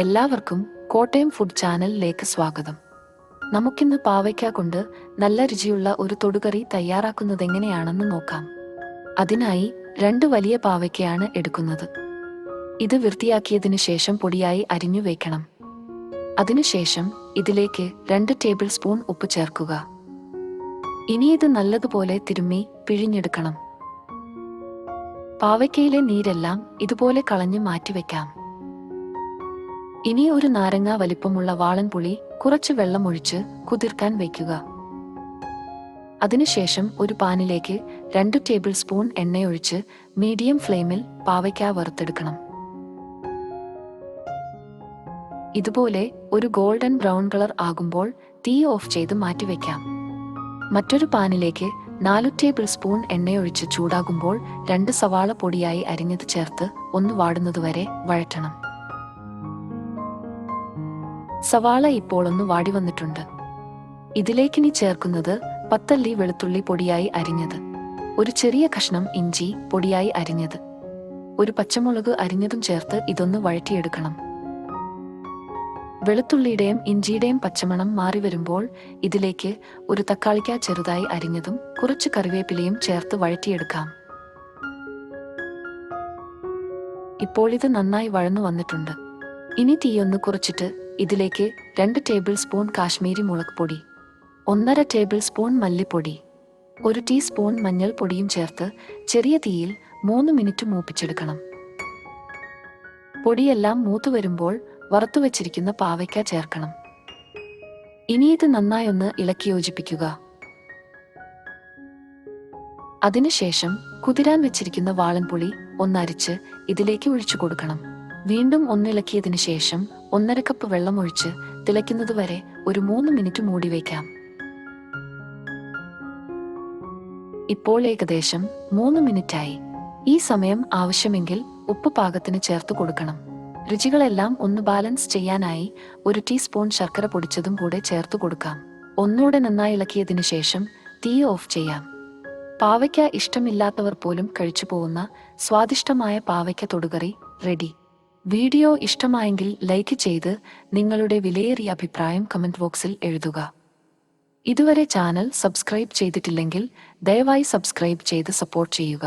എല്ലാവർക്കും കോട്ടയം ഫുഡ് ചാനലിലേക്ക് സ്വാഗതം. നമുക്കിന്ന് പാവയ്ക്ക കൊണ്ട് നല്ല രുചിയുള്ള ഒരു തൊടുകറി തയ്യാറാക്കുന്നതെങ്ങനെയാണെന്ന് നോക്കാം. അതിനായി 2 വലിയ പാവയ്ക്കയാണ് എടുക്കുന്നത്. ഇത് വൃത്തിയാക്കിയതിനു ശേഷം പൊടിയായി അരിഞ്ഞു വയ്ക്കണം. അതിനുശേഷം ഇതിലേക്ക് 2 ടേബിൾ സ്പൂൺ ഉപ്പ് ചേർക്കുക. ഇനി ഇത് നല്ലതുപോലെ തിരുമ്മി പിഴിഞ്ഞെടുക്കണം. പാവയ്ക്കയിലെ നീരെല്ലാം ഇതുപോലെ കളഞ്ഞു മാറ്റിവെക്കാം. ഇനി ഒരു നാരങ്ങ വലിപ്പമുള്ള വാളൻപുളി കുറച്ച് വെള്ളമൊഴിച്ച് കുതിർക്കാൻ വയ്ക്കുക. അതിനുശേഷം ഒരു പാനിലേക്ക് 2 ടേബിൾ സ്പൂൺ എണ്ണയൊഴിച്ച് മീഡിയം ഫ്ലെയിമിൽ പാവയ്ക്ക വറുത്തെടുക്കണം. ഇതുപോലെ ഒരു ഗോൾഡൻ ബ്രൗൺ കളർ ആകുമ്പോൾ തീ ഓഫ് ചെയ്ത് മാറ്റിവെക്കാം. മറ്റൊരു പാനിലേക്ക് 4 ടേബിൾ സ്പൂൺ എണ്ണയൊഴിച്ച് ചൂടാകുമ്പോൾ 2 സവാള പൊടിയായി അരിഞ്ഞത് ചേർത്ത് ഒന്ന് വാടുന്നതുവരെ വഴറ്റണം. സവാള ഇപ്പോൾ ഒന്ന് വാടി വന്നിട്ടുണ്ട്. ഇതിലേക്കിനി ചേർക്കുന്നത് 10 അല്ലി വെളുത്തുള്ളി പൊടിയായി അരിഞ്ഞത്, ഒരു ചെറിയ കഷ്ണം ഇഞ്ചി പൊടിയായി അരിഞ്ഞത്, ഒരു പച്ചമുളക് അരിഞ്ഞതും ചേർത്ത് ഇതൊന്ന് വഴറ്റിയെടുക്കണം. വെളുത്തുള്ളിയുടെയും ഇഞ്ചിയുടെയും പച്ചമണം മാറി വരുമ്പോൾ ഇതിലേക്ക് ഒരു തക്കാളിക്ക ചെറുതായി അരിഞ്ഞതും കുറച്ച് കറിവേപ്പിലയും ചേർത്ത് വഴറ്റിയെടുക്കാം. ഇപ്പോൾ ഇത് നന്നായി വഴന്നു വന്നിട്ടുണ്ട്. ഇനി തീയൊന്ന് കുറച്ചിട്ട് ഇതിലേക്ക് 2 ടേബിൾ സ്പൂൺ കാശ്മീരി മുളക് പൊടി, 1.5 ടേബിൾ സ്പൂൺ മല്ലിപ്പൊടി, 1 ടീസ്പൂൺ മഞ്ഞൾപ്പൊടിയും ചേർത്ത് ചെറിയ തീയിൽ 3 മിനിറ്റ് മൂപ്പിച്ചെടുക്കണം. പൊടിയെല്ലാം മൂത്തു വരുമ്പോൾ വറുത്തുവെച്ചിരിക്കുന്ന പാവയ്ക്ക ചേർക്കണം. ഇനി ഇത് നന്നായൊന്ന് ഇളക്കി യോജിപ്പിക്കുക. അതിനുശേഷം കുതിരാൻ വെച്ചിരിക്കുന്ന വാളൻപുളി ഒന്നരിച്ച് ഇതിലേക്ക് ഒഴിച്ചു കൊടുക്കണം. വീണ്ടും ഒന്നിളക്കിയതിനു ശേഷം 1.5 കപ്പ് വെള്ളം ഒഴിച്ച് തിളയ്ക്കുന്നതുവരെ ഒരു 3 മിനിറ്റ് മൂടി വയ്ക്കാം. ഇപ്പോൾ ഏകദേശം 3 മിനിറ്റായി. ഈ സമയം ആവശ്യമെങ്കിൽ ഉപ്പ് പാകത്തിന് ചേർത്ത് കൊടുക്കണം. രുചികളെല്ലാം ഒന്ന് ബാലൻസ് ചെയ്യാനായി 1 ടീസ്പൂൺ ശർക്കര പൊടിച്ചതും കൂടെ ചേർത്ത് കൊടുക്കാം. ഒന്നുകൂടെ നന്നായി ഇളക്കിയതിനു ശേഷം തീ ഓഫ് ചെയ്യാം. പാവയ്ക്ക ഇഷ്ടമില്ലാത്തവർ പോലും കഴിച്ചു പോകുന്ന സ്വാദിഷ്ടമായ പാവയ്ക്ക തൊടുകറി റെഡി. വീഡിയോ ഇഷ്ടമായെങ്കിൽ ലൈക്ക് ചെയ്ത് നിങ്ങളുടെ വിലയേറിയ അഭിപ്രായം കമന്റ് ബോക്സിൽ എഴുതുക. ഇതുവരെ ചാനൽ സബ്സ്ക്രൈബ് ചെയ്തിട്ടില്ലെങ്കിൽ ദയവായി സബ്സ്ക്രൈബ് ചെയ്ത് സപ്പോർട്ട് ചെയ്യുക.